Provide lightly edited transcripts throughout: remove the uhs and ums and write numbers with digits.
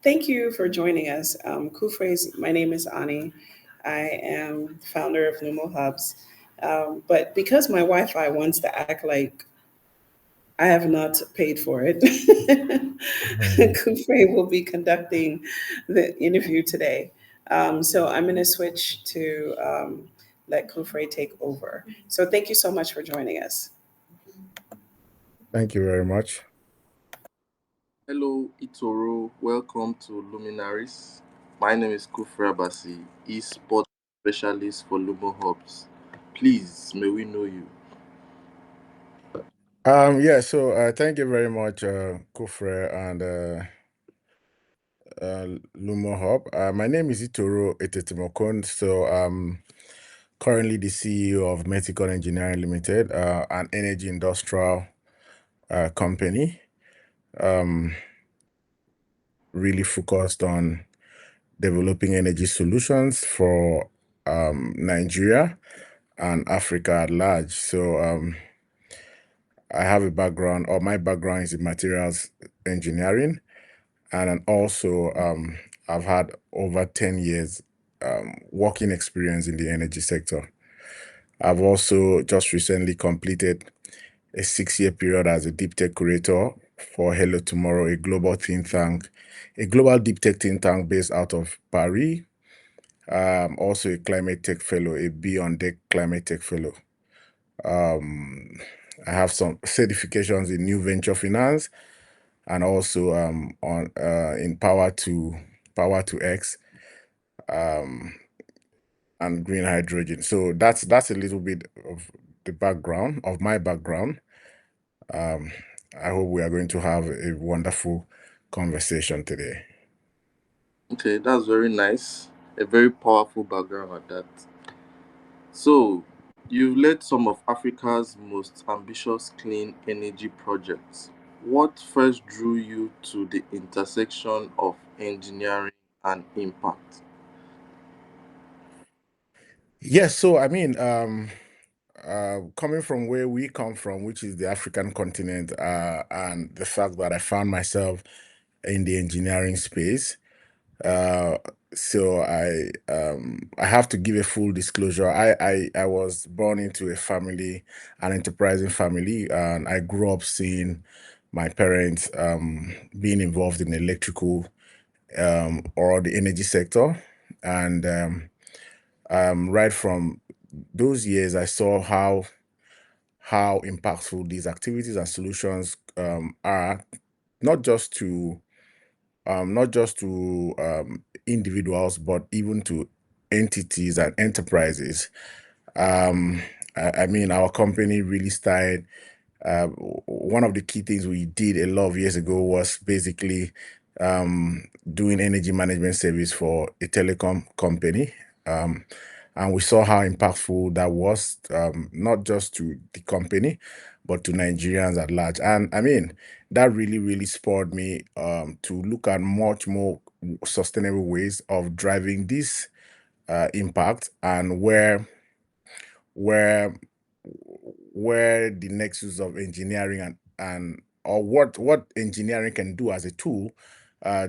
Thank you for joining us. My name is Ani. I am founder of Lumohubs. But because my Wi Fi wants to act like I have not paid for it, Mhm. Kufre will be conducting the interview today. So I'm going to switch to let Kufre take over. So thank you so much for joining us. Thank you very much. Hello, Itoro. Welcome to Luminaries. My name is Kufreabasi, Esports specialist for Lumohubs. Please, may we know you? Yeah, so thank you very much, Kufre and Lumohub. My name is Itoro Etetim Okon. So currently the CEO of Metikon Engineering Limited, an energy industrial company, um, really focused on developing energy solutions for Nigeria and Africa at large. So I have a background, or my background is in materials engineering, and then also I've had over 10 years working experience in the energy sector. I've also just recently completed a 6-year period as a deep tech curator for Hello Tomorrow, a global deep tech think tank based out of Paris. Also a climate tech fellow, a B on deck climate tech fellow. Um, I have some certifications in new venture finance and also on in power to X um, and green hydrogen. So that's a little bit of the background of my background. Um, I hope we are going to have a wonderful conversation today. Okay, that's very nice. A very powerful background at that. So, you've led some of Africa's most ambitious clean energy projects. What first drew you to the intersection of engineering and impact? Yes, so I mean, coming from where we come from, which is the African continent, and the fact that I found myself in the engineering space. Uh, so I have to give a full disclosure. I was born into a family, an enterprising family, and I grew up seeing my parents being involved in electrical or the energy sector, and right from those years, I saw how impactful these activities and solutions are, not just to individuals, but even to entities and enterprises. Um, I mean, our company really started. One of the key things we did a lot of years ago was basically doing energy management service for a telecom company. And we saw how impactful that was, not just to the company, but to Nigerians at large. And I mean, that really, really spurred me to look at much more sustainable ways of driving this impact, and where where the nexus of engineering and or what engineering can do as a tool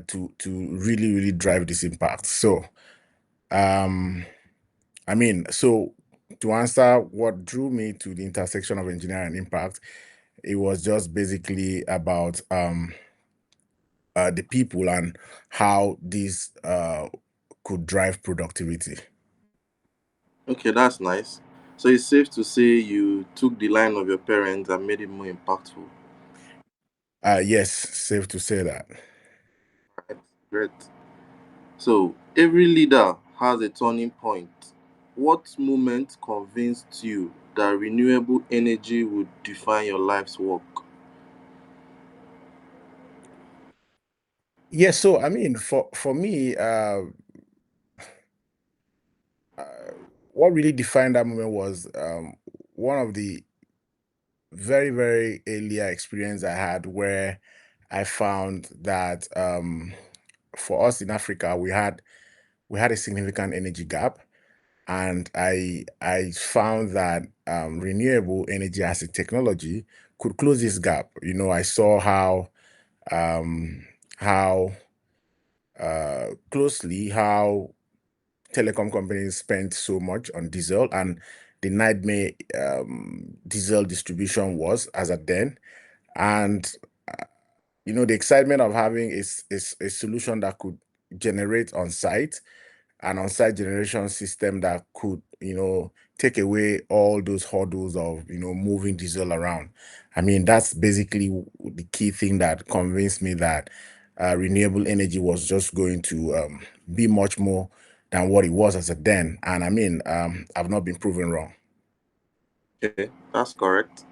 to really, really drive this impact. So um I mean, so to answer what drew me to the intersection of engineering and impact, it was just basically about the people and how these could drive productivity. Okay, that's nice. So it's safe to say you took the line of your parents and made it more impactful. Yes, safe to say that. Right? Great. So every leader has a turning point. What moment convinced you that renewable energy would define your life's work? Yes, so I mean, for me, uh, what really defined that moment was one of the very, very earlier experience I had, where I found that for us in Africa, we had a significant energy gap, and I found that renewable energy as a technology could close this gap. I saw um, how closely how telecom companies spent so much on diesel and the nightmare diesel distribution was as at then. And the excitement of having a solution that could generate on site, an on-site generation system that could, take away all those hurdles of, moving diesel around. I mean, that's basically the key thing that convinced me that renewable energy was just going to be much more than what it was as a then. And I mean, I've not been proven wrong. Okay, that's correct.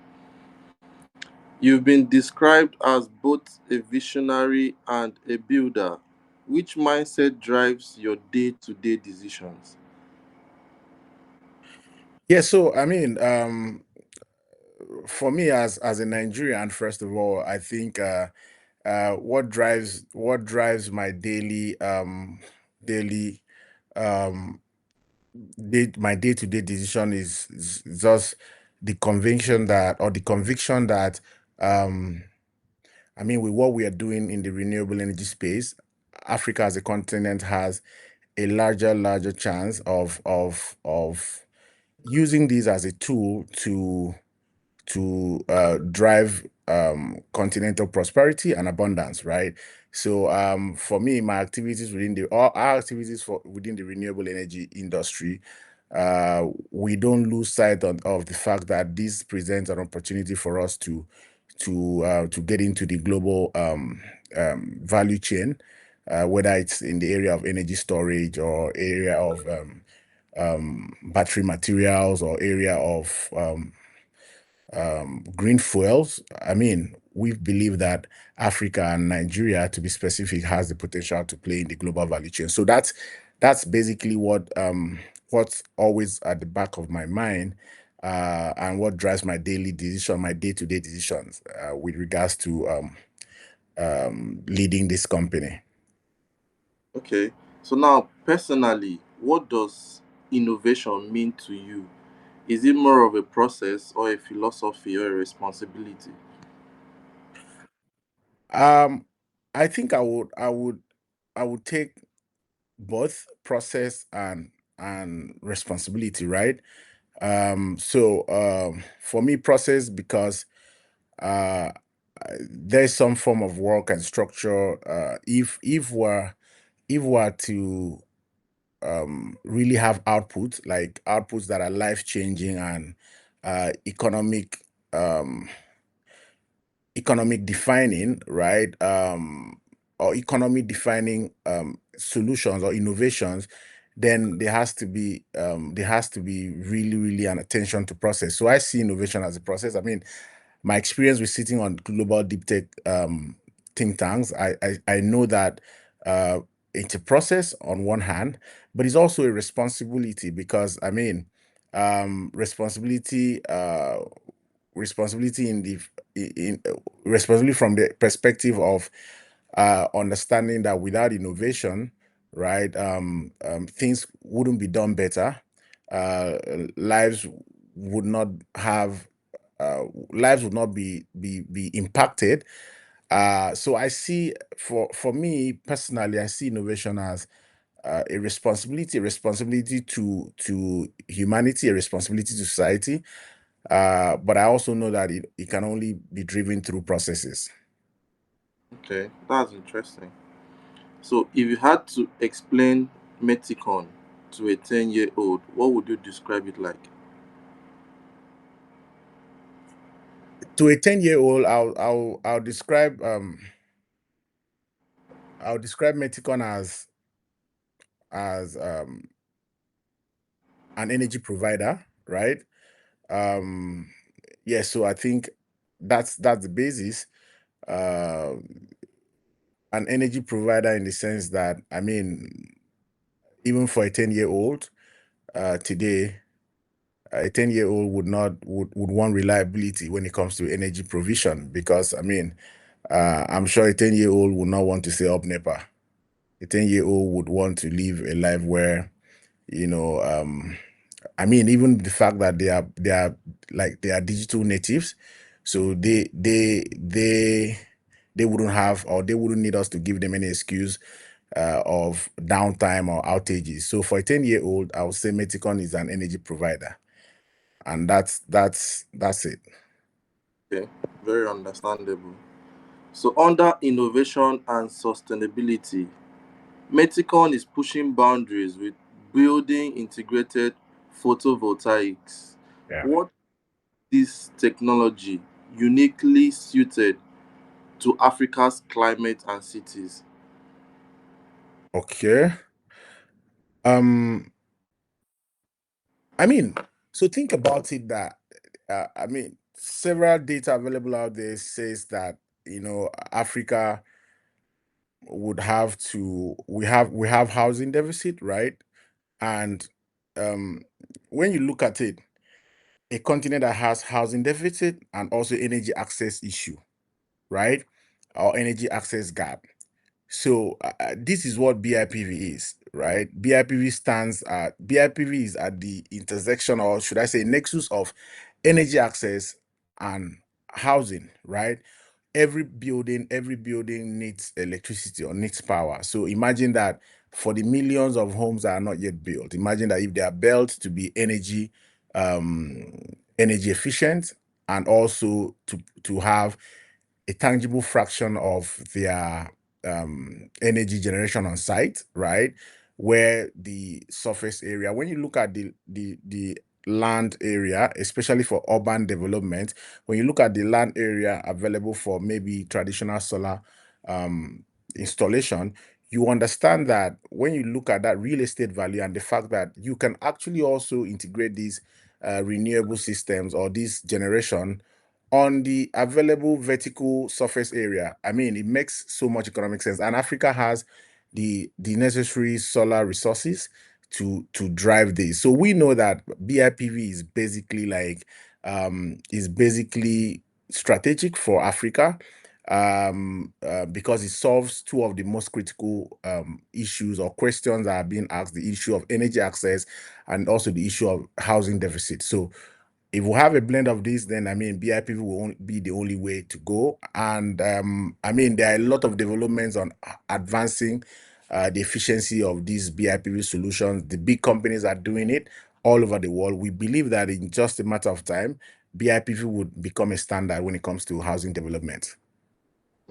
You've been described as both a visionary and a builder. Which mindset drives your day-to-day decisions? Yeah, so I mean, for me as a Nigerian, first of all, I think what drives my daily um my day-to-day decision is just the conviction that um I mean, with what we are doing in the renewable energy space, Africa as a continent has a larger chance of using these as a tool to drive continental prosperity and abundance, right? So for me, my activities within all our activities within the renewable energy industry, we don't lose sight of the fact that this presents an opportunity for us to get into the global value chain, whether it's in the area of energy storage or area of battery materials or area of green fuels. I mean, we believe that Africa and Nigeria, to be specific, has the potential to play in the global value chain. So that's basically what's always at the back of my mind, and what drives my daily decision, my day-to-day decisions, with regards to leading this company. Okay, so now personally, what does innovation mean to you? Is it more of a process or a philosophy or a responsibility? Um, I think I would take both process and responsibility, right? So for me, process because uh, there's some form of work and structure. If we're to really have output, like outputs that are life changing and economic um, economic defining, right? Or economic defining solutions or innovations, then there has to be really an attention to process. So I see innovation as a process. I mean, my experience with sitting on global deep tech think tanks, I know that it's a process on one hand, but it's also a responsibility because I mean, responsibility in the in responsibility from the perspective of understanding that without innovation, right, things wouldn't be done better. Uh, lives would not have uh, lives would not be impacted. So I see for me personally, I see innovation as a responsibility to humanity, a responsibility to society. But I also know that it can only be driven through processes. Okay, that's interesting. So, if you had to explain Metikon to a 10-year-old, what would you describe it like? To a 10-year-old, I'll describe Meticon as an energy provider, right? Um, yeah, so I think that's the basis. Uh, an energy provider in the sense that I mean, even for a 10-year-old today, a 10-year-old would want reliability when it comes to energy provision because I mean, I'm sure a 10-year-old would not want to stay up NEPA. A 10-year-old would want to live a life where, you know, I mean, even the fact that they are digital natives, so they wouldn't have or they wouldn't need us to give them any excuse of downtime or outages. So for a 10-year-old, I would say Metikon is an energy provider, and that's it. Okay, very understandable. So, under innovation and sustainability, Metikon is pushing boundaries with building integrated photovoltaics. Yeah. What is technology uniquely suited to Africa's climate and cities? Okay. Um, I mean, so think about it that several data available out there says that Africa would have to we have housing deficit, right? And um, when you look at it, a continent that has housing deficit and also energy access issue, right? Or energy access gap. So this is what BIPV is, right? BIPV is at the intersection, or should I say nexus, of energy access and housing, right? Every building needs electricity or needs power. So imagine that for the millions of homes that are not yet built, imagine that if they are built to be energy efficient, and also to have a tangible fraction of their energy generation on site, right? Where the surface area, when you look at the land area, especially for urban development, when you look at the land area available for maybe traditional solar um, installation, you understand that when you look at that real estate value and the fact that you can actually also integrate these renewable systems or this generation on the available vertical surface area. I mean, it makes so much economic sense. And Africa has the necessary solar resources to drive this. So we know that BIPV is basically strategic for Africa, because it solves two of the most critical issues or questions that are being asked: the issue of energy access and also the issue of housing deficit. So if we have a blend of these, then I mean BIPV won't be the only way to go. And I mean there are a lot of developments on advancing the efficiency of these BIPV solutions. The big companies are doing it all over the world. We believe that in just a matter of time, BIPV would become a standard when it comes to housing development.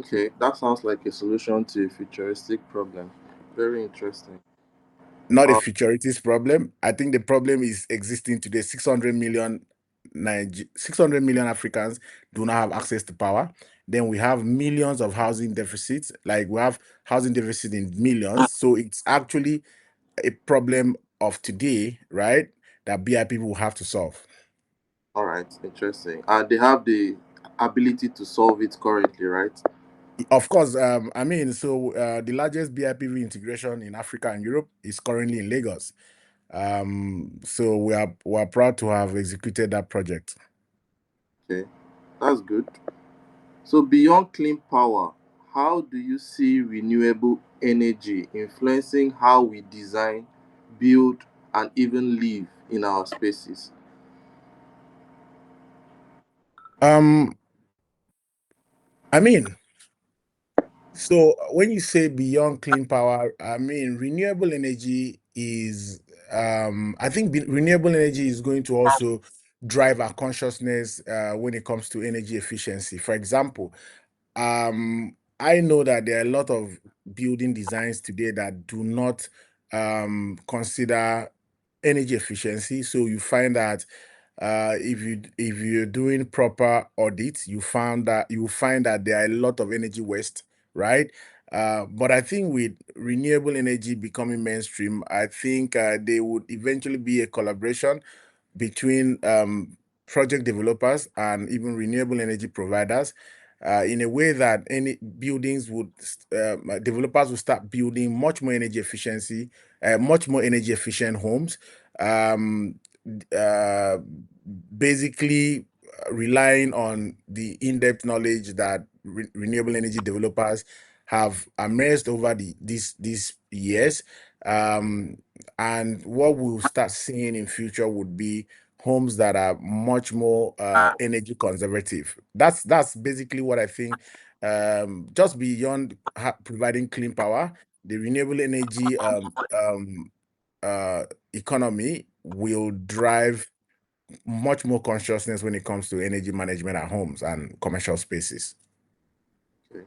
Okay, that sounds like a solution to a futuristic problem. Very interesting. Not a Uh, futurities problem. I think the problem is existing today. 600 million Africans do not have access to power. Then we have millions of housing deficits. Like we have housing deficit in millions. So it's actually a problem of today, right? That BIP will have to solve. all right, interesting. And they have the ability to solve it currently, right? Of course, I mean, so the largest BIPV integration in Africa and Europe is currently in Lagos. So we are proud to have executed that project. Okay, that's good. So, beyond clean power, how do you see renewable energy influencing how we design, build, and even live in our spaces? Um, I mean, so when you say beyond clean power, I mean renewable energy is I think renewable energy is going to also drive our consciousness when it comes to energy efficiency. For example, I know that there are a lot of building designs today that do not consider energy efficiency. So you find that if you're doing proper audits, you find that there are a lot of energy waste, right? But I think with renewable energy becoming mainstream, I think there would eventually be a collaboration between project developers and even renewable energy providers, in a way that any buildings would developers will start building much more energy efficient homes, um, uh, basically relying on the in-depth knowledge that renewable energy developers have amassed over these years. Um, and what we'll start seeing in future would be homes that are much more energy conservative. That's basically what I think. Just beyond providing clean power, the renewable energy economy will drive much more consciousness when it comes to energy management at homes and commercial spaces. Okay,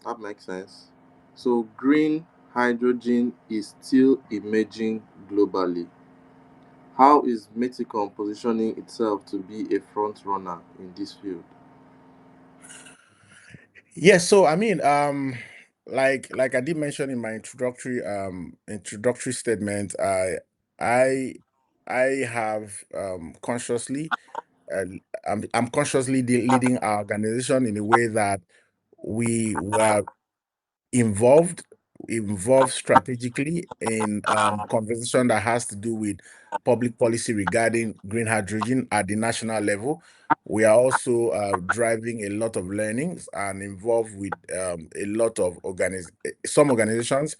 that makes sense. So, green hydrogen is still emerging globally. How is Metikon positioning itself to be a front runner in this field? Yes, so I mean, like I did mention in my introductory statement, I I have consciously uh, I'm consciously leading our organization in a way that we were involved involved strategically in conversation that has to do with public policy regarding green hydrogen at the national level. We are also driving a lot of learnings and involved with a lot of some organizations.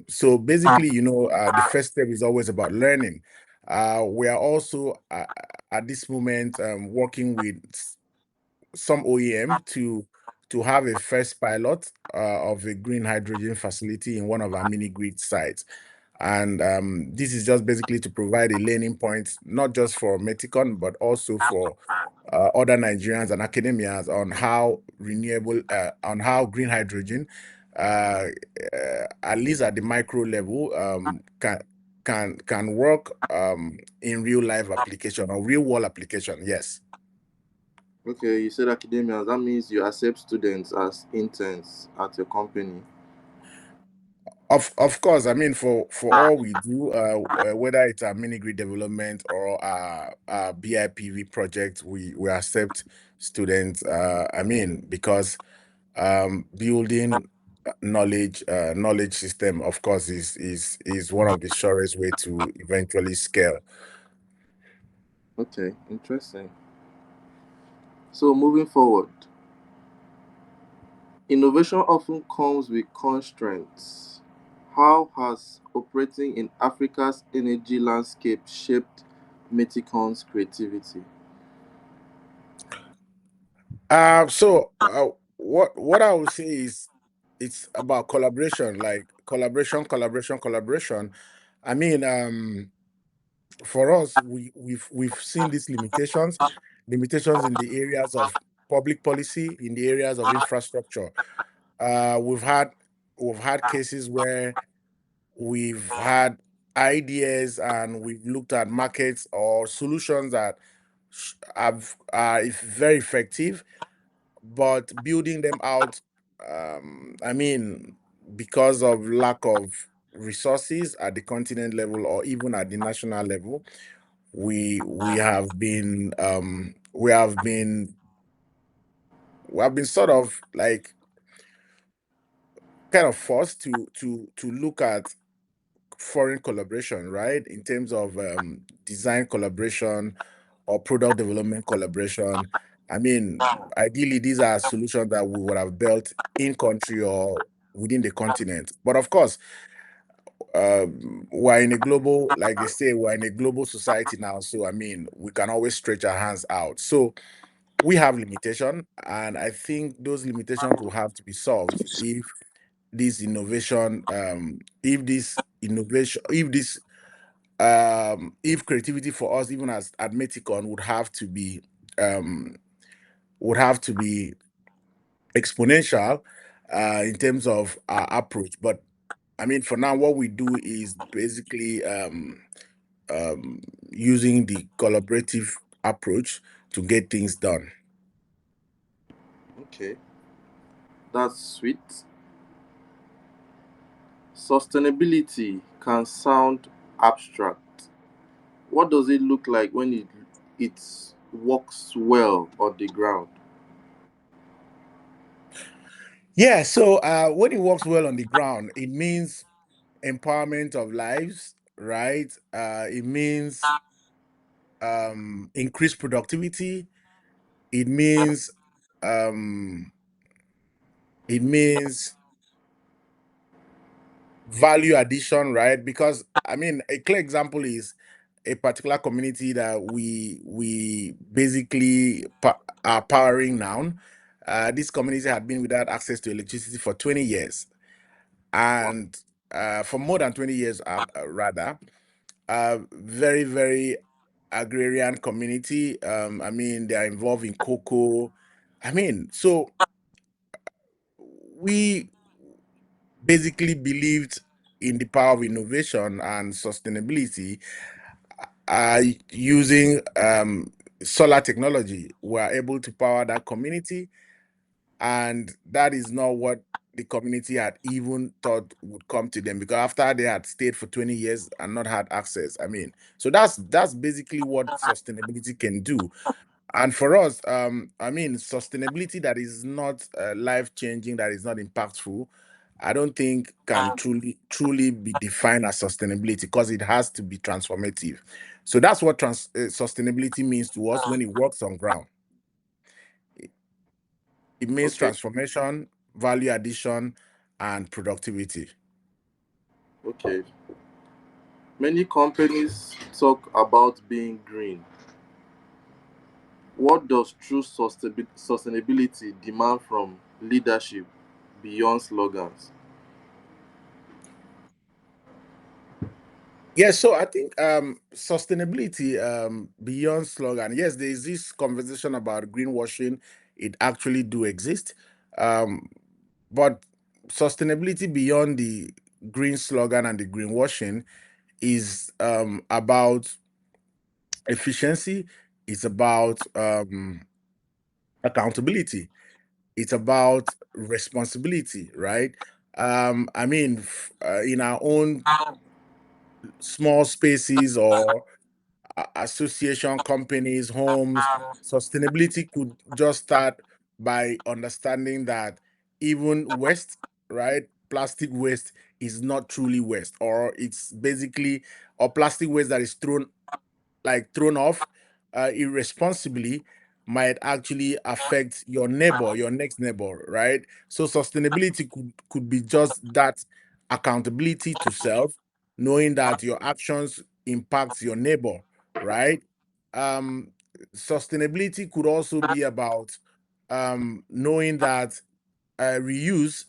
So basically, the first step is always about learning. We are also at this moment working with some OEM to have a first pilot of a green hydrogen facility in one of our mini grid sites. And this is just basically to provide a learning point, not just for Metikon, but also for other Nigerians and academias on how green hydrogen, uh, at least at the micro level, can work in real life application or real world application. Yes. Okay, you said academia. That means you accept students as interns at your company. Of course, I mean for all we do, whether it's a mini grid development or a BIPV project, we accept students. I mean because building knowledge system, of course, is one of the surest way to eventually scale. Okay, interesting. So, moving forward, innovation often comes with constraints. How has operating in Africa's energy landscape shaped Meticon's creativity? What I would say is it's about collaboration, like collaboration. I mean, for us, we've seen these limitations in the areas of public policy, in the areas of infrastructure. Uh, we've had we've had cases where we've had ideas and we've looked at markets or solutions that are very effective, but building them out, I mean, because of lack of resources at the continent level or even at the national level, we have been we have been sort of like kind of forced to look at foreign collaboration, right? In terms of design collaboration or product development collaboration. I mean, ideally, these are solutions that we would have built in country or within the continent. But of course, we're in a global, like they say, we're in a global society now. So, I mean, we can always stretch our hands out. So, we have limitation, and I think those limitations will have to be solved if this if creativity for us, even as at Metikon, um would have to be exponential in terms of our approach. But I mean, for now, what we do is basically um using the collaborative approach to get things done. Okay, that's sweet. Sustainability can sound abstract. What does it look like when it works well on the ground? Yeah, so when it works well on the ground, it means empowerment of lives, right? It means increased productivity. It means um, it means value addition, right? Because I mean, a clear example is a particular community that we basically are powering now. This community had been without access to electricity for 20 years. and for more than 20 years, rather, very, very agrarian community. I mean, they are involved in cocoa. I mean, so we basically believed in the power of innovation and sustainability using solar technology. We are able to power that community, and that is not what the community had even thought would come to them, because after they had stayed for 20 years and not had access. I mean, so that's basically what sustainability can do. And for us, I mean, sustainability that is not life changing, that is not impactful, I don't think can truly be defined as sustainability, because it has to be transformative. So that's what sustainability means to us when it works on ground. It means Okay. transformation, value addition, and productivity. Okay. Many companies talk about being green. What does true sustainability demand from leadership beyond slogans? Yes, so I think sustainability beyond slogan. Yes, there is this conversation about greenwashing. It actually do exist, um, but sustainability beyond the green slogan and the greenwashing is about efficiency. It's about accountability. It's about responsibility, right? I mean, in our own small spaces or association companies, homes, sustainability could just start by understanding that even waste, right? Plastic waste is not truly waste, or it's basically, or plastic waste that is thrown off irresponsibly might actually affect your neighbor, your next neighbor, right? So sustainability could be just that accountability to self, knowing that your actions impacts your neighbor, right? Um, Sustainability could also be about knowing that reuse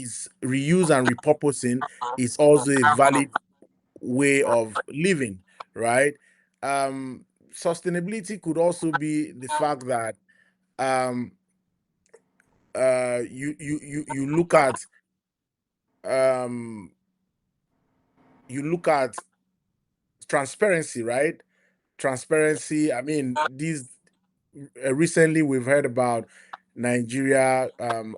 and repurposing is also a valid way of living, right? Sustainability could also be the fact that um, you um, look at transparency, right? Transparency. I mean, these recently we've heard about Nigeria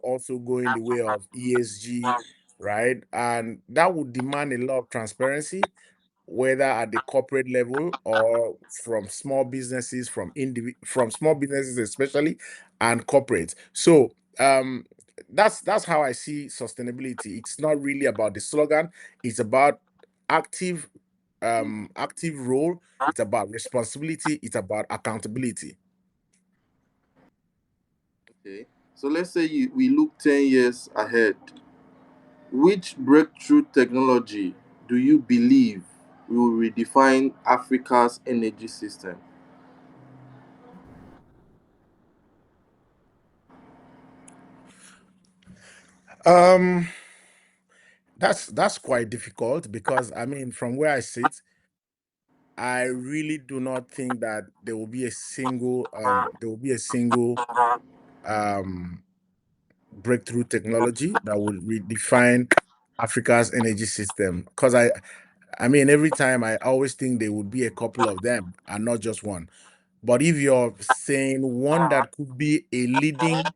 also going the way of ESG, right? And that would demand a lot of transparency, whether at the corporate level or from small businesses, from small businesses especially, and corporate. So that's how I see sustainability. It's not really about the slogan, it's about active active role, it's about responsibility, it's about accountability. Okay. So let's say we look 10 years ahead. Which breakthrough technology do you believe will redefine Africa's energy system? um that's quite difficult, because I mean, from where I sit, I really do not think that there will be a single um breakthrough technology that will redefine Africa's energy system. Because I mean, every time I always think there would be a couple of them and not just one. But if you're saying one that could be a leading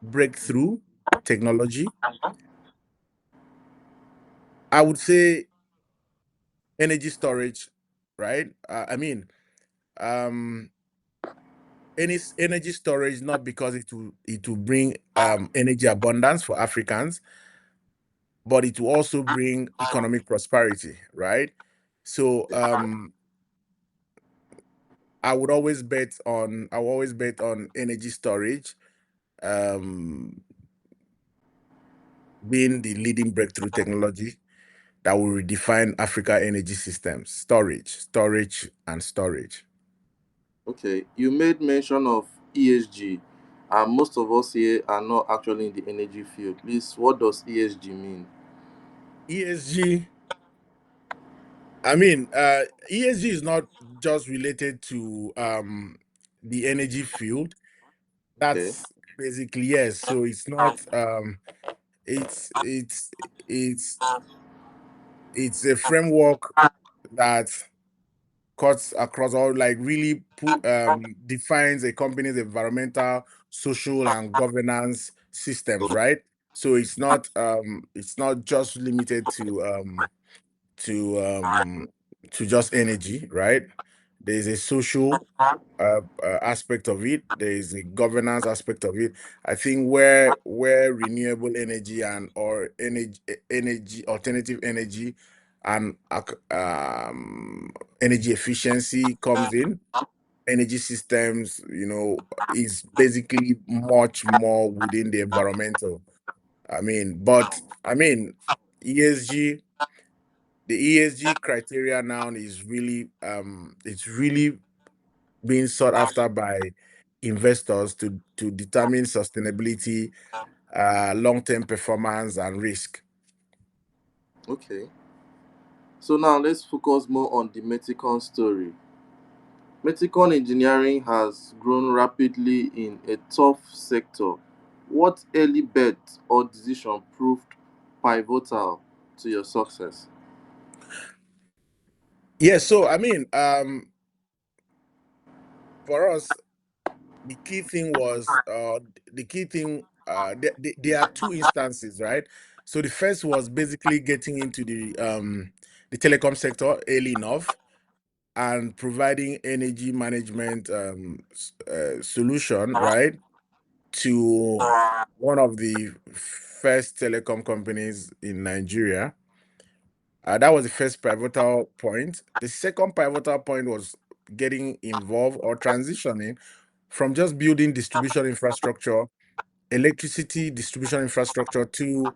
breakthrough technology, I would say energy storage, right? I mean, um, energy storage, not because it will bring energy abundance for Africans, but it will also bring economic prosperity, right? So I will always bet on energy storage um, being the leading breakthrough technology that will redefine Africa energy systems, storage, and storage. Okay, you made mention of ESG. and most of us here are not actually in the energy field. Please, what does ESG mean? ESG, I mean, ESG is not just related to the energy field. Okay. That's basically yes. So it's not it's it's it's it's a framework that cuts across all, like really put defines a company's environmental, social, and governance systems, right? So it's not just limited to to just energy, right? There's a social aspect of it. There is a governance aspect of it. I think where renewable energy and or energy alternative energy and energy efficiency comes in, energy systems, is basically much more within the environmental. I mean, ESG, the ESG criteria now is really it's really being sought after by investors to determine sustainability, long-term performance, and risk. Okay. So now let's focus more on the Metikon story. Metikon Engineering has grown rapidly in a tough sector. What early bet or decision proved pivotal to your success? Yeah, so for us, the key thing was the key thing. There are two instances, right? So the first was basically getting into the telecom sector early enough and providing energy management solution, right, to one of the first telecom companies in Nigeria. That was the first pivotal point. The second pivotal point was getting involved or transitioning from just building distribution infrastructure, electricity distribution infrastructure, to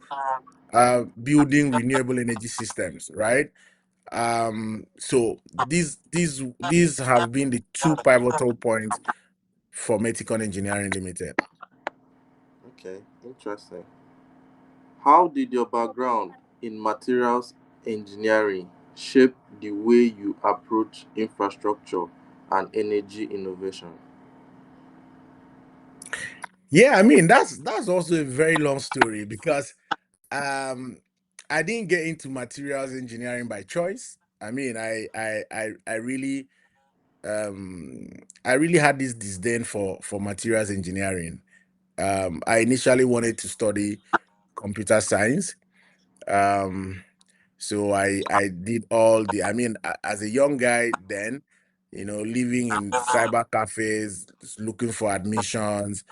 building renewable energy systems, right? So these have been the two pivotal points for Metikon Engineering Limited. Okay, interesting. How did your background in materials engineering shape the way you approach infrastructure and energy innovation? Yeah, that's also a very long story because um I didn't get into materials engineering by choice. Um I really had this disdain for materials engineering. I initially wanted to study computer science. Um so I did all the as a young guy then, living in cyber cafes, looking for admissions.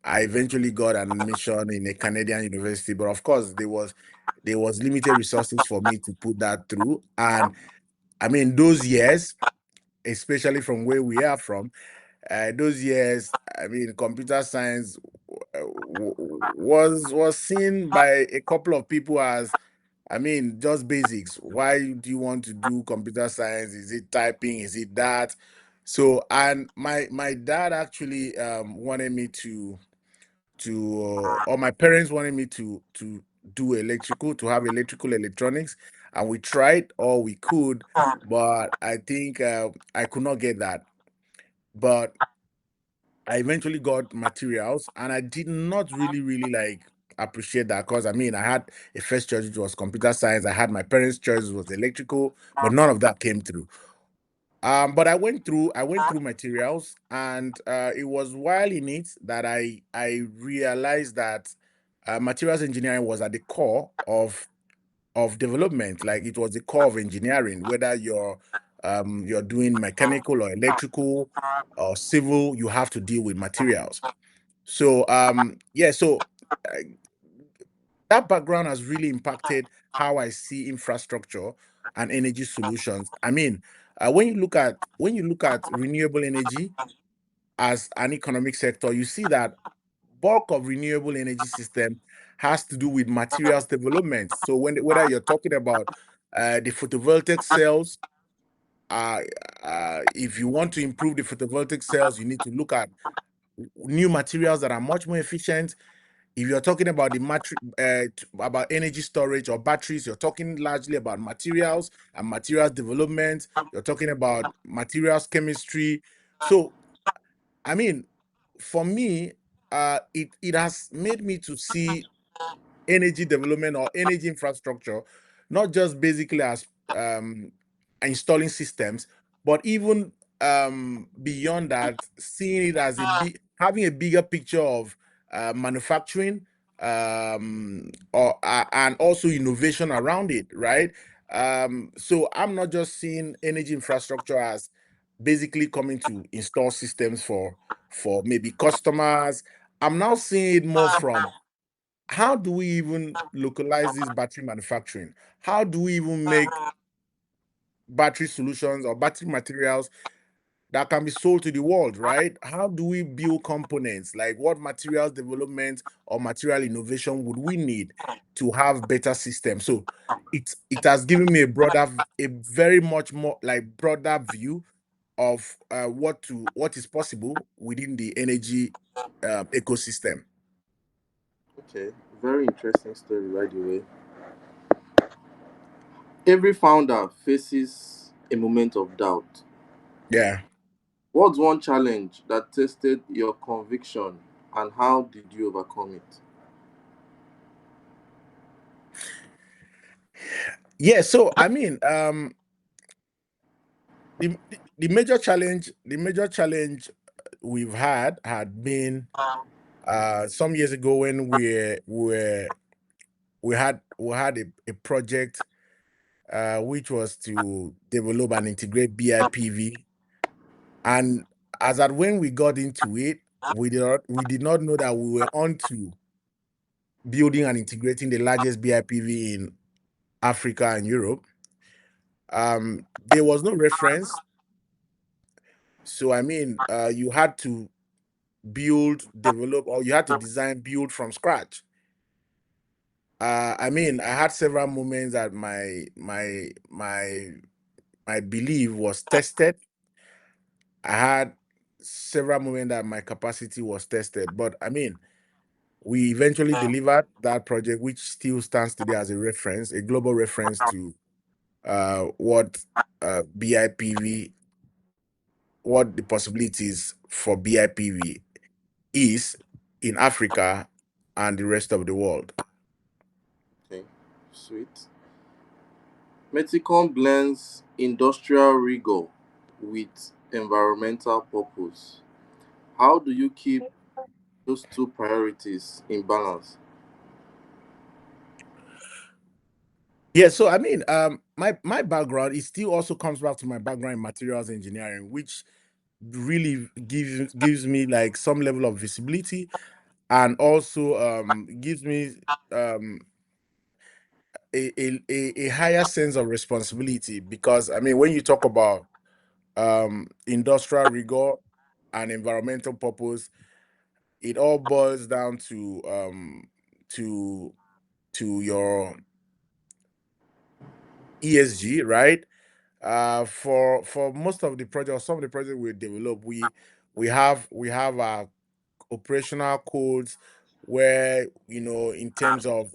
I eventually got an admission in a Canadian university, but of course there was limited resources for me to put that through. And those years, especially from where we are from, those years, computer science was seen by a couple of people as, just basics. Why do you want to do computer science? Is it typing? Is it that? So, and my dad actually wanted me or my parents wanted me to do electrical, to have electrical electronics, and we tried all we could, but I think I could not get that. But I eventually got materials, and I did not really like appreciate that, because I had a first choice which was computer science. I had my parents' choice was electrical, but none of that came through. But I went through materials, and it was while in it that I realized that materials engineering was at the core of development. Like, it was the core of engineering, whether you're doing mechanical or electrical or civil, you have to deal with materials. So yeah, so uh, that background has really impacted how I see infrastructure and energy solutions. When you look at renewable energy as an economic sector, you see that bulk of renewable energy system has to do with materials development. So whether you're talking about the photovoltaic cells, uh, if you want to improve the photovoltaic cells, you need to look at new materials that are much more efficient. If you're talking about about energy storage or batteries, you're talking largely about materials and materials development. You're talking about materials chemistry. So, I mean, for me, it has made me to see energy development or energy infrastructure, not just basically as installing systems, but even beyond that, seeing it as having a bigger picture of manufacturing, and also innovation around it, right? So I'm not just seeing energy infrastructure as basically coming to install systems for maybe customers. I'm now seeing it more from how do we even localize this battery manufacturing? How do we even make battery solutions or battery materials that can be sold to the world, right? How do we build components? Like what materials development or material innovation would we need to have better systems? So it has given me a very much more like broader view of what is possible within the energy ecosystem. Okay, very interesting story, by the way. Every founder faces a moment of doubt. Yeah. What's one challenge that tested your conviction and how did you overcome it? Yeah, so I mean, the major challenge we've had been some years ago when we had a project which was to develop and integrate BIPV, and as at when we got into it, we did not know that we were on to building and integrating the largest BIPV in Africa and Europe. There was no reference, so I mean, you had to build, develop, or you had to design, build from scratch. I mean, I had several moments that my belief was tested. I had several moments that my capacity was tested, but I mean, we eventually delivered that project, which still stands today as a reference, a global reference to what BIPV, what the possibilities for BIPV is in Africa and the rest of the world. Okay, sweet. Metikon blends industrial rigor with environmental purpose. How do you keep those two priorities in balance? Yeah, so I mean, my background, it still also comes back to my background in materials engineering, which really gives me like some level of visibility, and also gives me um a higher sense of responsibility, because I mean, when you talk about industrial rigor and environmental purpose, it all boils down to your ESG, right? For most of the projects, some of the projects we develop, we have our operational codes where, in terms of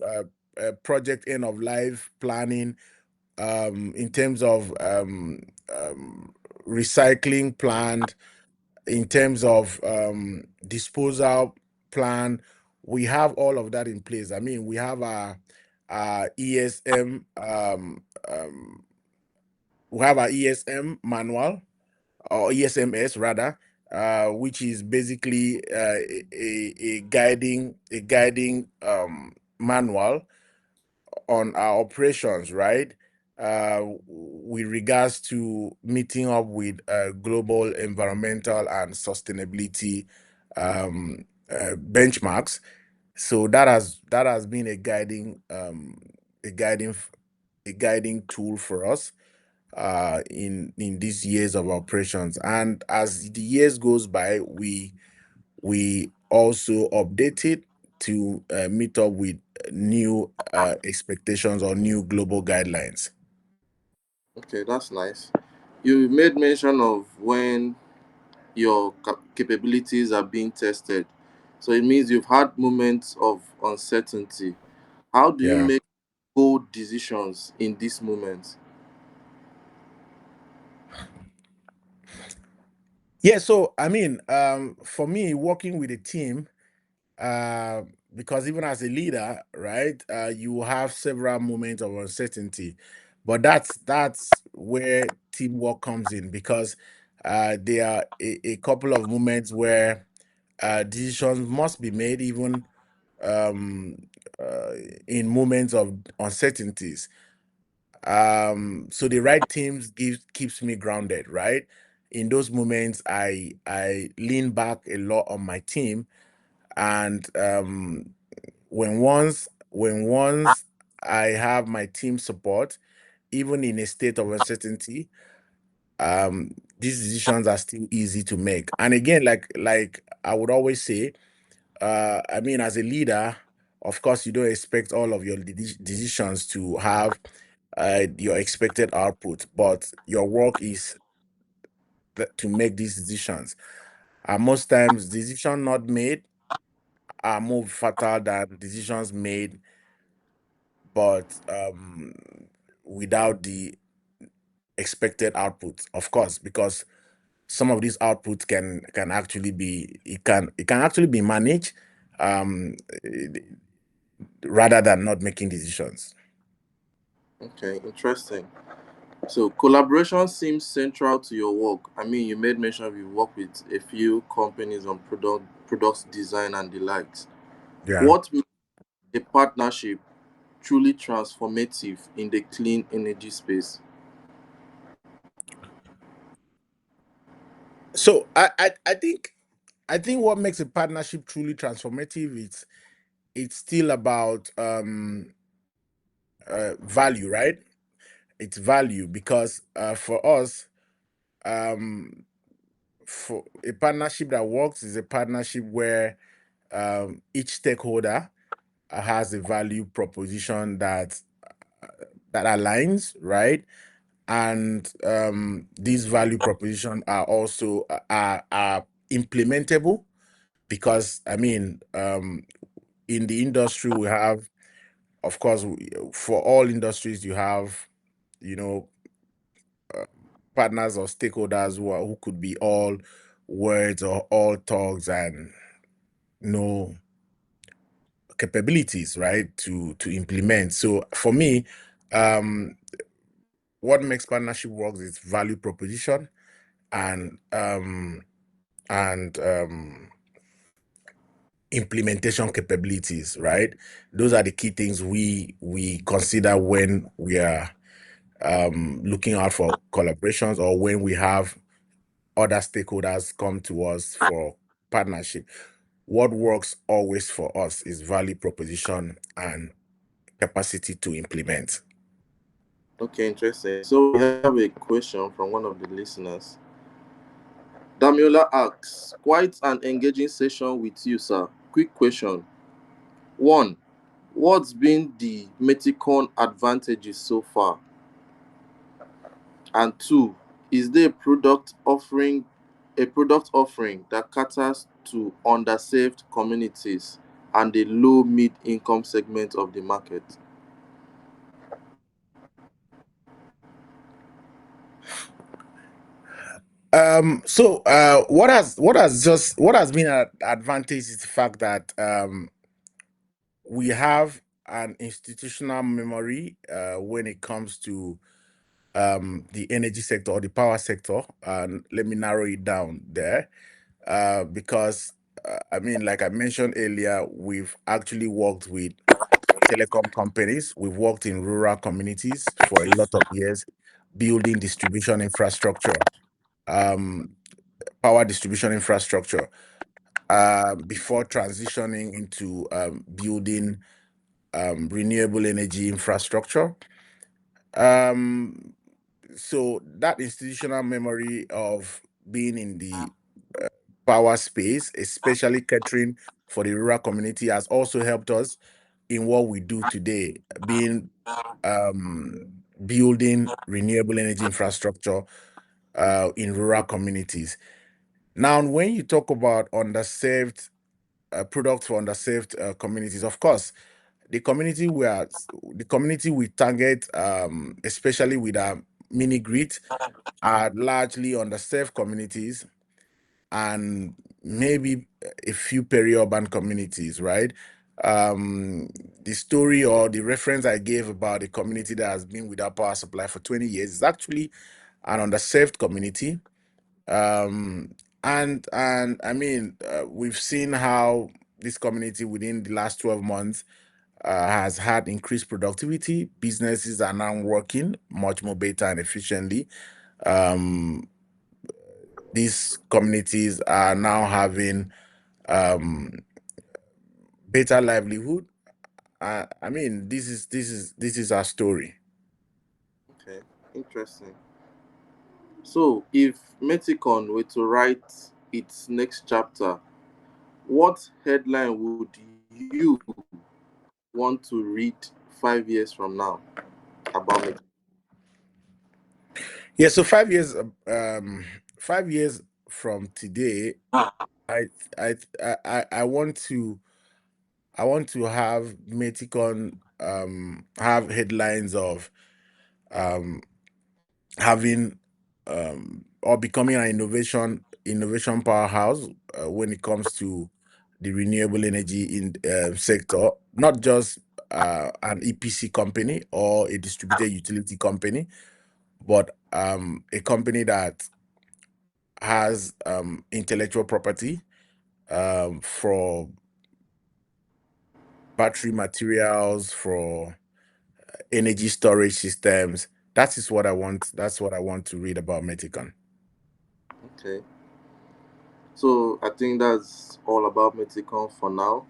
project end of life planning, in terms of um, recycling planned, in terms of disposal plan, we have all of that in place. I mean, we have our ESM we have our ESM manual, or ESMS rather, which is basically a guiding manual on our operations, right? With regards to meeting up with global environmental and sustainability benchmarks. So that has been a guiding a guiding tool for us in these years of operations. And as the years goes by, we also update it to meet up with new expectations or new global guidelines. Okay, that's nice. You made mention of when your capabilities are being tested. So it means you've had moments of uncertainty. How do you Yeah. make bold decisions in these moments? Yeah, so I mean, for me, working with a team, uh, because even as a leader, right, you have several moments of uncertainty, but that's where teamwork comes in because there are a couple of moments where decisions must be made, even um, uh, in moments of uncertainties. So the right teams keeps me grounded, right? In those moments, I lean back a lot on my team, and when once I have my team support, even in a state of uncertainty, these decisions are still easy to make. And again, like I would always say, I mean, as a leader, of course, you don't expect all of your decisions to have your expected output, but your work is to make these decisions. And most times, decisions not made are more fatal than decisions made, but without the expected output, of course, because some of these outputs can actually be it can actually be managed, um, rather than not making decisions. Okay, interesting. So collaboration seems central to your work. I mean, you made mention of you work with a few companies on product design and the likes. Yeah. What makes a partnership truly transformative in the clean energy space? So I think what makes a partnership truly transformative, it's still about value, right? It's value because for us, um, for a partnership that works is a partnership where each stakeholder has a value proposition that aligns, right? And these value propositions are also are implementable because I mean, in the industry we have, of course, for all industries you have, you know, partners or stakeholders who could be all words or all talks and no capabilities, right, to implement. So for me, um what makes partnership works is value proposition and and implementation capabilities, right? Those are the key things we consider when we are looking out for collaborations or when we have other stakeholders come to us for partnership. What works always for us is value proposition and capacity to implement. Okay, interesting. So we have a question from one of the listeners. Damiola asks, quite an engaging session with you, sir. Quick question. One, what's been the Metikon advantages so far? And two, is there a product offering that caters to underserved communities and the low mid income segment of the market? What has been an advantage is the fact that we have an institutional memory when it comes to the energy sector or the power sector. And let me narrow it down there, because I mean, like I mentioned earlier, we've actually worked with telecom companies. We've worked in rural communities for a lot of years, building distribution infrastructure, um, power distribution infrastructure, before transitioning into building renewable energy infrastructure. Um, so that institutional memory of being in the uh, power space, especially catering for the rural community, has also helped us in what we do today, being um, building renewable energy infrastructure in rural communities. Now, when you talk about underserved products for underserved communities, of course, the community we target, especially with our mini grid, are largely underserved communities and maybe a few peri-urban communities, right? The story or the reference I gave about a community that has been without power supply for 20 years is actually an underserved community. Um, and I mean, we've seen how this community within the last 12 months has had increased productivity. Businesses are now working much more better and efficiently. Um, these communities are now having um, better livelihood. I mean, this is our story. Okay, interesting. So, if Metikon were to write its next chapter, what headline would you want to read 5 years from now about Metikon? Yeah, so 5 years from today, I I I want to have Meticon have headlines of um having or becoming an innovation powerhouse when it comes to the renewable energy in sector, not just an EPC company or a distributed utility company, but a company that has intellectual property for battery materials, for energy storage systems. That is what I want. That's what I want to read about Meticon. Okay, so I think that's all about Metikon for now.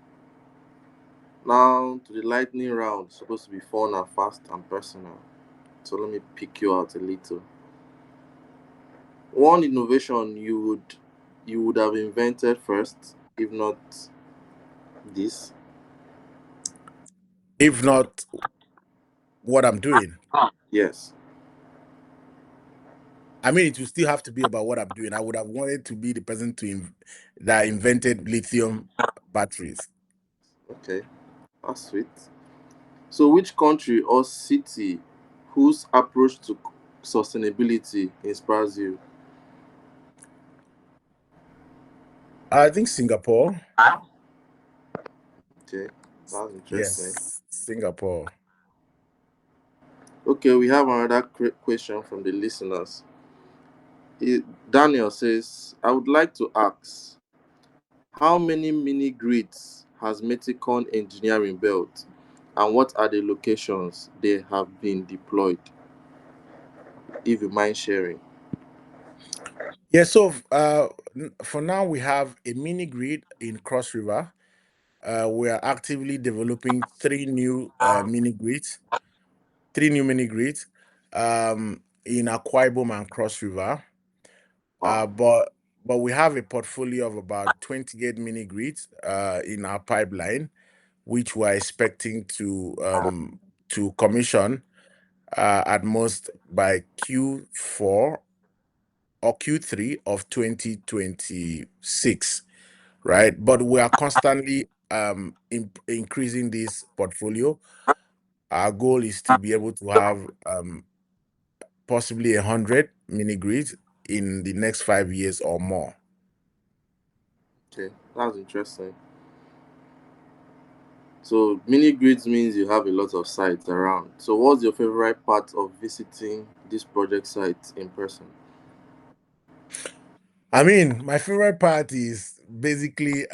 Now to the lightning round, it's supposed to be fun and fast and personal. So let me pick you out a little. One innovation you would have invented first, if not this. If not what I'm doing, Yes. I mean, it will still have to be about what I'm doing. I would have wanted to be the person that invented lithium batteries. Okay, that's sweet. So, which country or city whose approach to sustainability inspires you? I think Singapore. Okay, that's interesting. Yes, Singapore. Okay, we have another question from the listeners. Daniel says, I would like to ask, how many mini grids has Meticon Engineering built, and what are the locations they have been deployed? If you mind sharing. Yeah, so for now we have a mini grid in Cross River. We are actively developing three new mini grids in Akwa Ibom and Cross River. Wow. But we have a portfolio of about 28 mini grids in our pipeline, which we're expecting to commission at most by Q4 or Q3 of 2026, right? But we are constantly increasing this portfolio. Our goal is to be able to have possibly 100 mini grids in the next 5 years or more. Okay, that's interesting. So mini grids means you have a lot of sites around. So what's your favorite part of visiting this project site in person? I mean, my favorite part is basically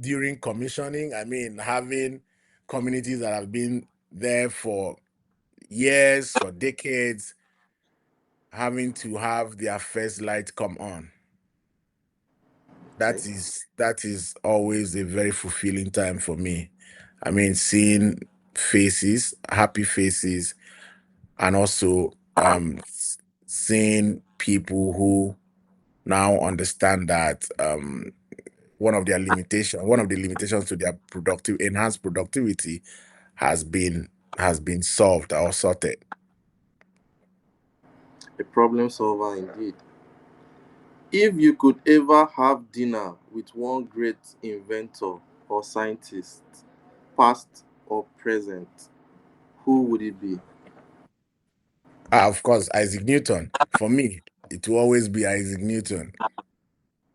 during commissioning. I mean, having communities that have been there for years, for decades, having to have their first light come on. Okay. That is always a very fulfilling time for me. I mean, seeing faces, happy faces, and also seeing people who now understand that one of the limitations to their enhanced productivity has been solved or sorted. A problem solver indeed. If you could ever have dinner with one great inventor or scientist, past or present, who would it be? Of course, Isaac Newton. For me, it will always be Isaac Newton.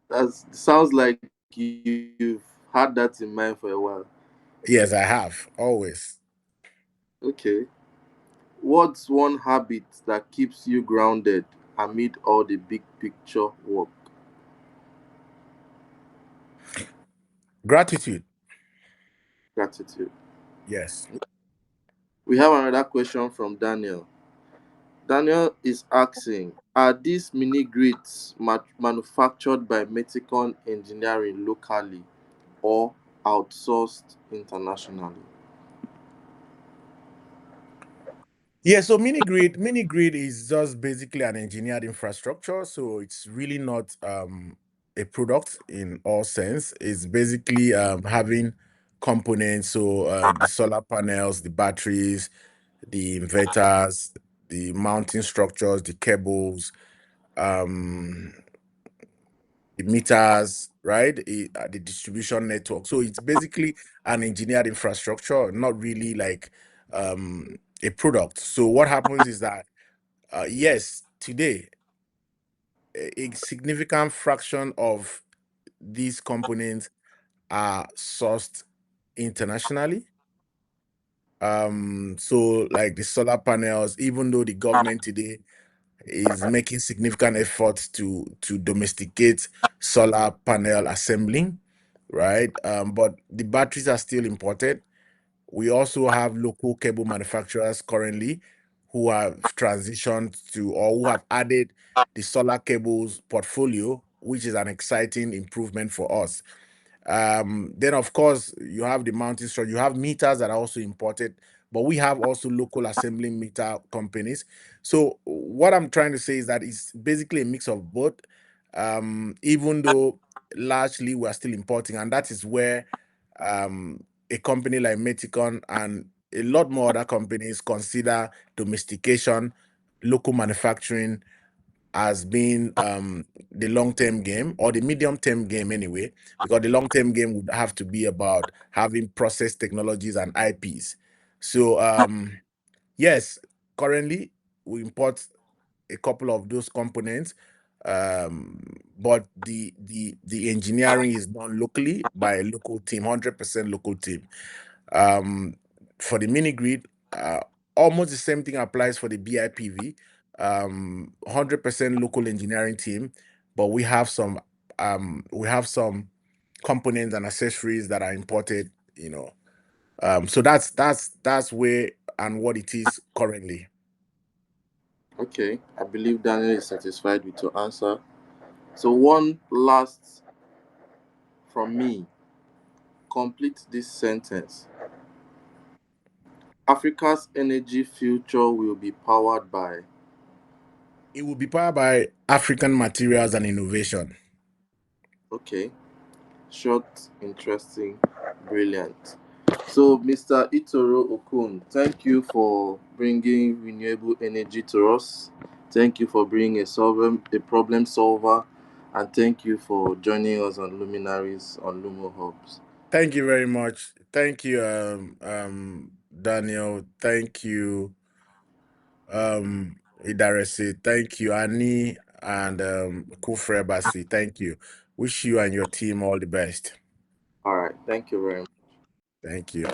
That sounds like you've had that in mind for a while. Yes, I have always. Okay. What's one habit that keeps you grounded amid all the big picture work? Gratitude. Gratitude. Yes. We have another question from Daniel. Daniel is asking, are these mini grids manufactured by Metikon Engineering locally or outsourced internationally? Yeah, so mini grid is just basically an engineered infrastructure. So it's really not a product in all sense. It's basically having components. So the solar panels, the batteries, the inverters, the mounting structures, the cables, um, the meters, right? The distribution network. So it's basically an engineered infrastructure, not really like a product. So what happens is that yes, today a significant fraction of these components are sourced internationally. So like the solar panels, even though the government today is making significant efforts to domesticate solar panel assembling, right? But the batteries are still imported. We also have local cable manufacturers currently who have transitioned to or who have added the solar cables portfolio, which is an exciting improvement for us. Then of course you have the mounting structure, you have meters that are also imported, but we have also local assembling meter companies. So what I'm trying to say is that it's basically a mix of both. Even though largely we're still importing, and that is where a company like Metikon and a lot more other companies consider domestication, local manufacturing as being the long-term game or the medium-term game anyway, because the long-term game would have to be about having process technologies and IPs. So yes, currently we import a couple of those components, but the engineering is done locally by a local team, 100% local team. Um, for the mini grid, almost the same thing applies for the BIPV. 100% local engineering team, but we have some components and accessories that are imported. So that's where and what it is currently. Okay, I believe Daniel is satisfied with your answer. So, one last from me. Complete this sentence. Africa's energy future will be powered by. It will be powered by African materials and innovation. Okay, short, interesting, brilliant. So, Mr. Itoro Okon, thank you for bringing renewable energy to us. Thank you for being a problem solver, and thank you for joining us on Luminaries on Lumohubs. Thank you very much. Thank you, Daniel. Thank you, Idaresi. Thank you, Annie and Kufreabasi. Thank you. Wish you and your team all the best. All right, thank you very much. Thank you.